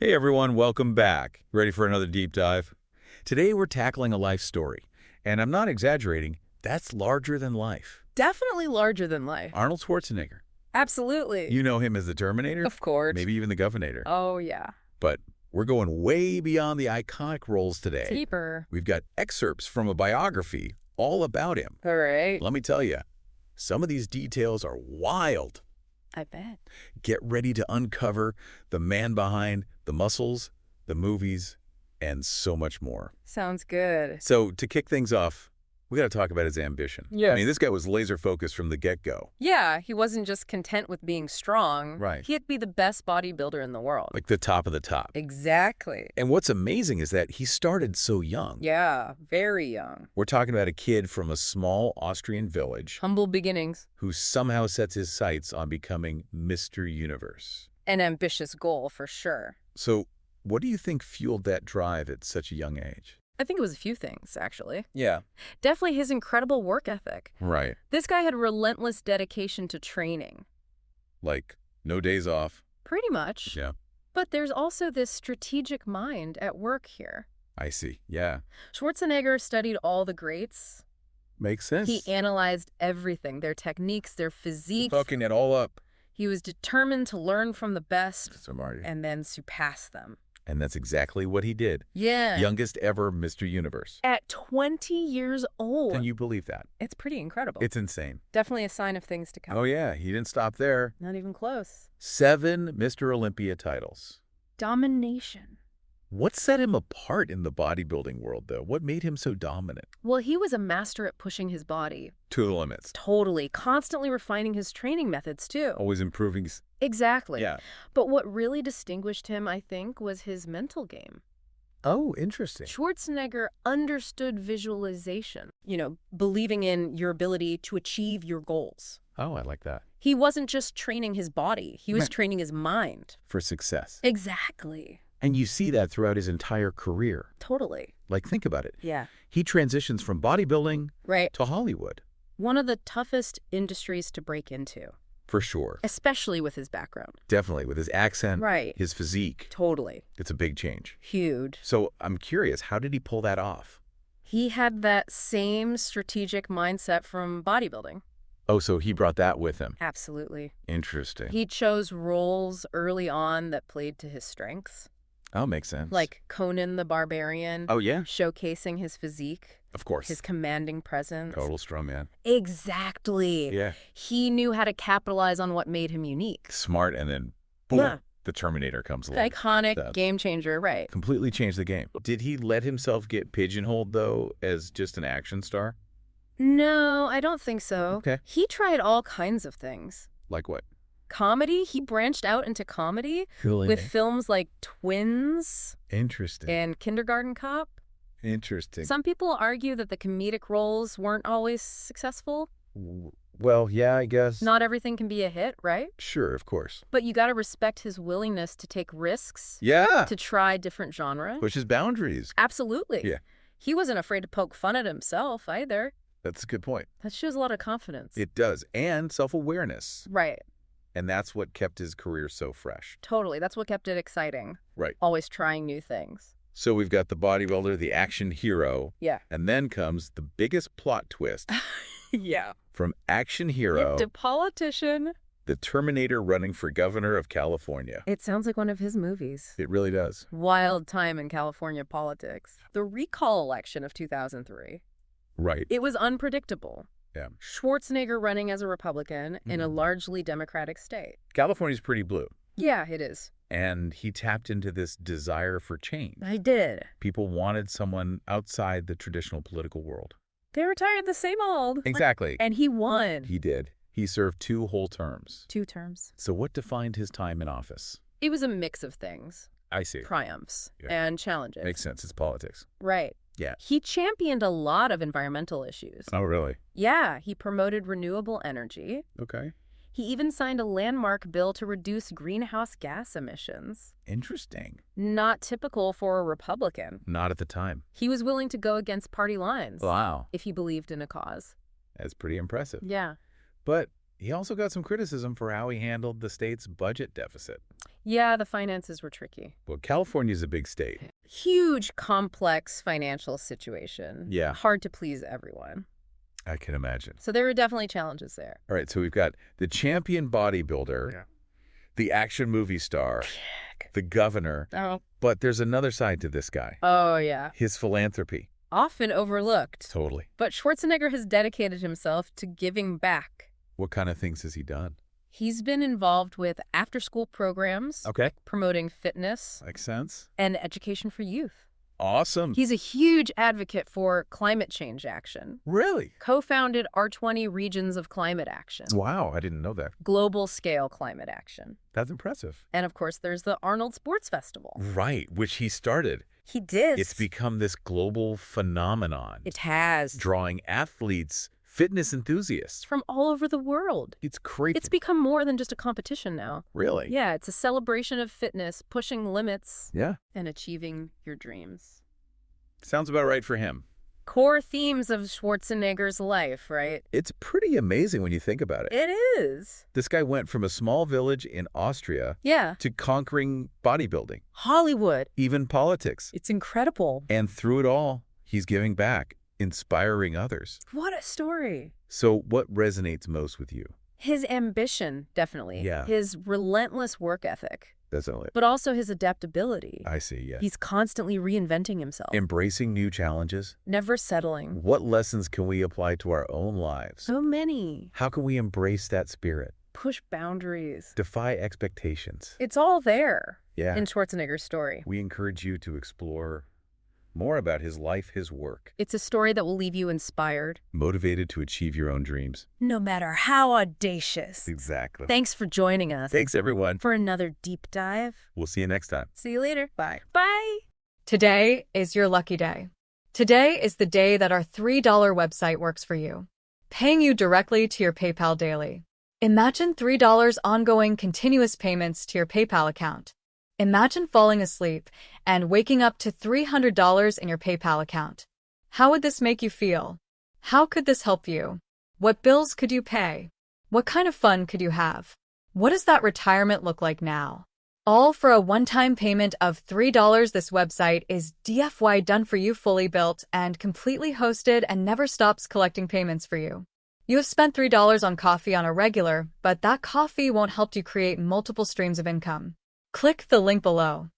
Hey everyone, welcome back. Ready for another deep dive? Today we're tackling a life story, and I'm not exaggerating, that's larger than life. Definitely larger than life. Arnold Schwarzenegger. Absolutely. You know him as the Terminator? Of course. Maybe even the Governor. Oh, yeah. But we're going way beyond the iconic roles today. Deeper. We've got excerpts from a biography all about him. All right. Let me tell you, some of these details are wild. I bet. Get ready to uncover the man behind the muscles, the movies, and so much more. Sounds good. So to kick things off, we got to talk about his ambition. Yes. I mean, this guy was laser focused from the get-go. Yeah, he wasn't just content with being strong. Right. He'd be the best bodybuilder in the world. Like the top of the top. Exactly. And what's amazing is that he started so young. Yeah, very young. We're talking about a kid from a small Austrian village Humble beginnings. who somehow sets his sights on becoming Mr. Universe. An ambitious goal, for sure. So what do you think fueled that drive at such a young age? I think it was a few things, actually. Yeah. Definitely his incredible work ethic. Right. This guy had relentless dedication to training. Like, no days off. Pretty much. Yeah. But there's also this strategic mind at work here. I see. Yeah. Schwarzenegger studied all the greats. Makes sense. He analyzed everything, their techniques, their physique. Fucking it all up. He was determined to learn from the best So Marty. and then surpass them. And that's exactly what he did. Yeah. Youngest ever Mr. Universe. At 20 years old. Can you believe that? It's pretty incredible. It's insane. Definitely a sign of things to come. Oh, yeah. He didn't stop there. Not even close. 7 Mr. Olympia titles. Domination. What set him apart in the bodybuilding world, though? What made him so dominant? Well, he was a master at pushing his body. To the limits. Totally. Constantly refining his training methods, too. Always improving. Exactly. Yeah. But what really distinguished him, I think, was his mental game. Oh, interesting. Schwarzenegger understood visualization, believing in your ability to achieve your goals. Oh, I like that. He wasn't just training his body, he was training his mind. For success. Exactly. And you see that throughout his entire career. Totally. Like, think about it. Yeah. He transitions from bodybuilding Right. to Hollywood. One of the toughest industries to break into, For sure. especially with his background. Definitely. With his accent, Right. his physique. Totally. It's a big change. Huge. So I'm curious, how did he pull that off? He had that same strategic mindset from bodybuilding. Oh, so he brought that with him. Absolutely. Interesting. He chose roles early on that played to his strengths. Oh, makes sense. Like Conan the Barbarian. Oh, yeah? Showcasing his physique, Of course. his commanding presence. Total strongman. Exactly. Yeah. He knew how to capitalize on what made him unique. Smart, and then boom, Yeah. the Terminator comes along. Iconic, So, game changer, right. completely changed the game. Did he let himself get pigeonholed, though, as just an action star? No, I don't think so. Okay. He tried all kinds of things. Like what? Comedy, he branched out into comedy with films like Twins Interesting. and Kindergarten Cop. Interesting. Some people argue that the comedic roles weren't always successful. Well, yeah, I guess. Not everything can be a hit, right? Sure, of course. But you got to respect his willingness to take risks, Yeah. to try different genres. Pushes boundaries. Absolutely. Yeah. He wasn't afraid to poke fun at himself either. That's a good point. That shows a lot of confidence. It does. And self-awareness. Right. And that's what kept his career so fresh. Totally. That's what kept it exciting. Right. Always trying new things. So we've got the bodybuilder, the action hero, Yeah. and then comes the biggest plot twist. Yeah. From action hero, To politician. the Terminator running for governor of California. It sounds like one of his movies. It really does. Wild time in California politics. The recall election of 2003. Right. It was unpredictable. Yeah. Schwarzenegger running as a Republican in a Mhm. largely Democratic state. California's pretty blue. Yeah, it is. And he tapped into this desire for change. I did. People wanted someone outside the traditional political world. They retired the same old. Exactly. And he won. He did. He served 2 whole terms. 2 terms. So what defined his time in office? It was a mix of things. I see. Triumphs Yeah. and challenges. Makes sense. It's politics. Right. Yeah. He championed a lot of environmental issues. Oh, really? Yeah, he promoted renewable energy. Okay. He even signed a landmark bill to reduce greenhouse gas emissions. Interesting. Not typical for a Republican. Not at the time. He was willing to go against party lines Wow. if he believed in a cause. That's pretty impressive. Yeah. But he also got some criticism for how he handled the state's budget deficit. Yeah, the finances were tricky. Well, California's a big state. Huge, complex financial situation. Yeah. Hard to please everyone. I can imagine. So there were definitely challenges there. All right, so we've got the champion bodybuilder, the action movie star, the governor, but there's another side to this guy. Oh, yeah. His philanthropy. Often overlooked. Totally. But Schwarzenegger has dedicated himself to giving back. What kind of things has he done? He's been involved with after-school programs, Okay. promoting fitness, Makes sense. and education for youth. Awesome. He's a huge advocate for climate change action. Really? Co-founded R20 Regions of Climate Action. Wow, I didn't know that. Global-scale climate action. That's impressive. And, of course, there's the Arnold Sports Festival. Right, which he started. He did. It's become this global phenomenon. It has. Drawing athletes, fitness enthusiasts. From all over the world. It's crazy. It's become more than just a competition now. Really? Yeah, it's a celebration of fitness, pushing limits, Yeah. and achieving your dreams. Sounds about right for him. Core themes of Schwarzenegger's life, right? It's pretty amazing when you think about it. It is. This guy went from a small village in Austria Yeah. to conquering bodybuilding, Hollywood. even politics. It's incredible. And through it all, he's giving back, inspiring others. What a story. So what resonates most with you? His ambition, definitely. Yeah. His relentless work ethic. Definitely. But also his adaptability. I see, yeah. He's constantly reinventing himself. Embracing new challenges. Never settling. What lessons can we apply to our own lives? So many. How can we embrace that spirit? Push boundaries. Defy expectations. It's all there Yeah. in Schwarzenegger's story. We encourage you to explore more about his life, his work. It's a story that will leave you inspired. Motivated to achieve your own dreams. No matter how audacious. Exactly. Thanks for joining us. Thanks, everyone. For another deep dive. We'll see you next time. See you later. Bye. Bye. Today is your lucky day. Today is the day that our $3 website works for you, paying you directly to your PayPal daily. Imagine $3 ongoing continuous payments to your PayPal account. Imagine falling asleep and waking up to $300 in your PayPal account. How would this make you feel? How could this help you? What bills could you pay? What kind of fun could you have? What does that retirement look like now? All for a one-time payment of $3. This website is DFY done for you, fully built and completely hosted, and never stops collecting payments for you. You have spent $3 on coffee on a regular, but that coffee won't help you create multiple streams of income. Click the link below.